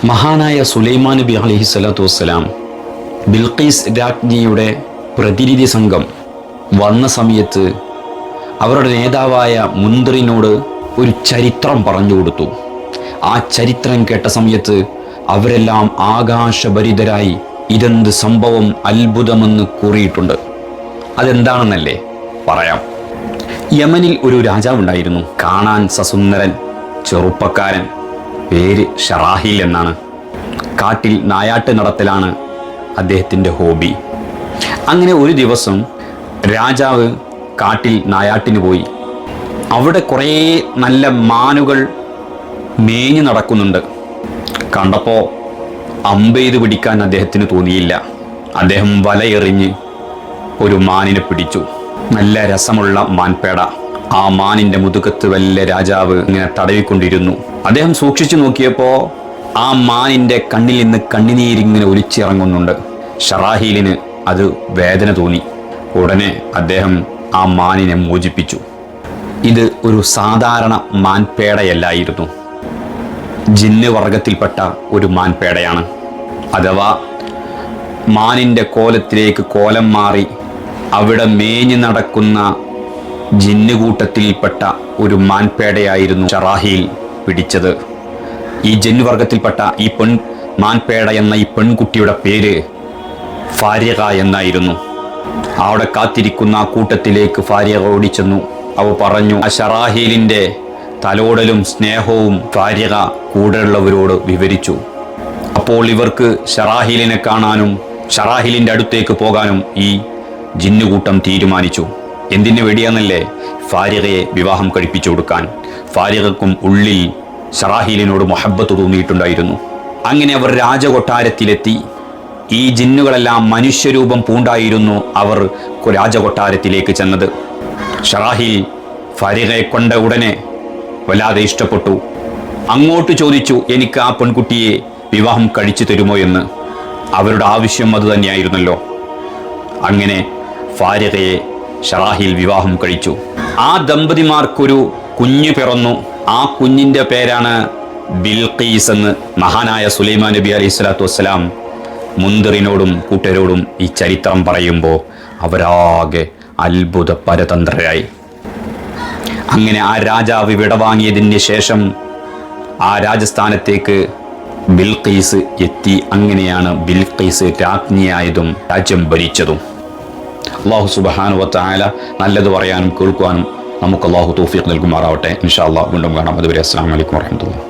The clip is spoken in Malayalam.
മഹാനായ സുലൈമാൻ നബി അലൈഹിസ്സലാത്തു വസ്സലാം ബിൽഖീസ് രാജ്ഞിയുടെ പ്രതിനിധി സംഘം വന്ന സമയത്ത് അവരുടെ നേതാവായ മുന്തിറിനോട് ഒരു ചരിത്രം പറഞ്ഞു കൊടുത്തു. ആ ചരിത്രം കേട്ട സമയത്ത് അവരെല്ലാം ആകാശഭരിതരായി ഇതെന്ത് സംഭവം, അത്ഭുതമെന്ന് കൂറിയിട്ടുണ്ട്. അതെന്താണെന്നല്ലേ പറയാം. യമനിൽ ഒരു രാജാവുണ്ടായിരുന്നു. കാണാൻ സസുന്ദരൻ, ചെറുപ്പക്കാരൻ. പേര് ഷറാഹീൽ എന്നാണ്. കാട്ടിൽ നായാട്ട് നടത്തലാണ് അദ്ദേഹത്തിൻ്റെ ഹോബി. അങ്ങനെ ഒരു ദിവസം രാജാവ് കാട്ടിൽ നായാട്ടിന് പോയി. അവിടെ കുറേ നല്ല മാനുകൾ മേഞ്ഞു നടക്കുന്നുണ്ട്. കണ്ടപ്പോൾ അമ്പെയ്ത് പിടിക്കാൻ അദ്ദേഹത്തിന് തോന്നിയില്ല. അദ്ദേഹം വലയെറിഞ്ഞ് ഒരു മാനിനെ പിടിച്ചു. നല്ല രസമുള്ള മാൻപേട. ആ മാനിൻ്റെ മുതുകത്ത് വല്ല രാജാവ് ഇങ്ങനെ തടവിക്കൊണ്ടിരുന്നു. അദ്ദേഹം സൂക്ഷിച്ചു നോക്കിയപ്പോൾ ആ മാനിൻ്റെ കണ്ണിൽ നിന്ന് കണ്ണിനീരിങ്ങനെ ഒലിച്ചിറങ്ങുന്നുണ്ട്. ഷറാഹീലിന് അത് വേദന തോന്നി. ഉടനെ അദ്ദേഹം ആ മാനിനെ മോചിപ്പിച്ചു. ഇത് ഒരു സാധാരണ മാൻപേടയല്ലായിരുന്നു, ജിന്ന് വർഗത്തിൽപ്പെട്ട ഒരു മാൻപേടയാണ്. അഥവാ മാനിൻ്റെ കോലത്തിലേക്ക് കോലം മാറി അവിടെ മേഞ്ഞു നടക്കുന്ന ജിന്നുകൂട്ടത്തിൽപ്പെട്ട ഒരു മാൻപേടയായിരുന്നു ഷറാഹീൽ പിടിച്ചത്. ഈ ജിന്ന് വർഗത്തിൽപ്പെട്ട ഈ മാൻപേട എന്ന ഈ പെൺകുട്ടിയുടെ പേര് ഫാരിഖ എന്നായിരുന്നു. അവിടെ കാത്തിരിക്കുന്ന ആ കൂട്ടത്തിലേക്ക് ഫാരിഖ ഓടിച്ചെന്നു. അവ പറഞ്ഞു, ആ ഷറാഹീലിൻ്റെ തലോടലും സ്നേഹവും ഫാരിഖ കൂടെയുള്ളവരോട് വിവരിച്ചു. അപ്പോൾ ഇവർക്ക് ഷറാഹീലിനെ കാണാനും ഷറാഹീലിൻ്റെ അടുത്തേക്ക് പോകാനും ഈ ജിന്നുകൂട്ടം തീരുമാനിച്ചു. എന്തിനു വേണ്ടിയാന്നല്ലേ? ഫാരിഖയെ വിവാഹം കഴിപ്പിച്ചു കൊടുക്കാൻ. ഫാരിഖക്കും ഉള്ളിൽ ഷറാഹീലിനോട് മുഹബ്ബത്ത് തോന്നിയിട്ടുണ്ടായിരുന്നു. അങ്ങനെ അവർ രാജകൊട്ടാരത്തിലെത്തി. ഈ ജിന്നുകളെല്ലാം മനുഷ്യരൂപം പൂണ്ടായിരുന്നു അവർ രാജകൊട്ടാരത്തിലേക്ക് ചെന്നത്. ഷറാഹീൽ ഫാരിഖയെ കൊണ്ട ഉടനെ വല്ലാതെ ഇഷ്ടപ്പെട്ടു. അങ്ങോട്ട് ചോദിച്ചു, എനിക്ക് ആ പെൺകുട്ടിയെ വിവാഹം കഴിച്ചു തരുമോ എന്ന്. അവരുടെ ആവശ്യം അത് തന്നെയായിരുന്നല്ലോ. അങ്ങനെ ഫാരിഖയെ ഷറാഹീൽ വിവാഹം കഴിച്ചു. ആ ദമ്പതിമാർക്കൊരു കുഞ്ഞു പിറന്നു. ആ കുഞ്ഞിൻ്റെ പേരാണ് ബിൽഖീസ് എന്ന് മഹാനായ സുലൈമാൻ നബി അലൈഹി സ്വലാത്തു വസ്സലാം മുന്തിറിനോടും കൂട്ടരോടും ഈ ചരിത്രം പറയുമ്പോൾ അവരാകെ അത്ഭുത പരതന്ത്രരായി. അങ്ങനെ ആ രാജാവ് വിടവാങ്ങിയതിന് ശേഷം ആ രാജസ്ഥാനത്തേക്ക് ബിൽഖീസ് എത്തി. അങ്ങനെയാണ് ബിൽഖീസ് രാജ്ഞിയായതും രാജ്യം ഭരിച്ചതും. അല്ലാഹു സുബ്ഹാനഹു വ തആല നല്ലത് പറയാനും കേൾക്കുവാനും നമുക്ക് അല്ലാഹു തൗഫീഖ് നൽകുമാറാവട്ടെ. ഇൻഷാ അല്ലാഹ് വീണ്ടും കാണാം. അതുവരെ അസ്സലാമു അലൈക്കും വറഹ്മത്തുള്ളാഹി.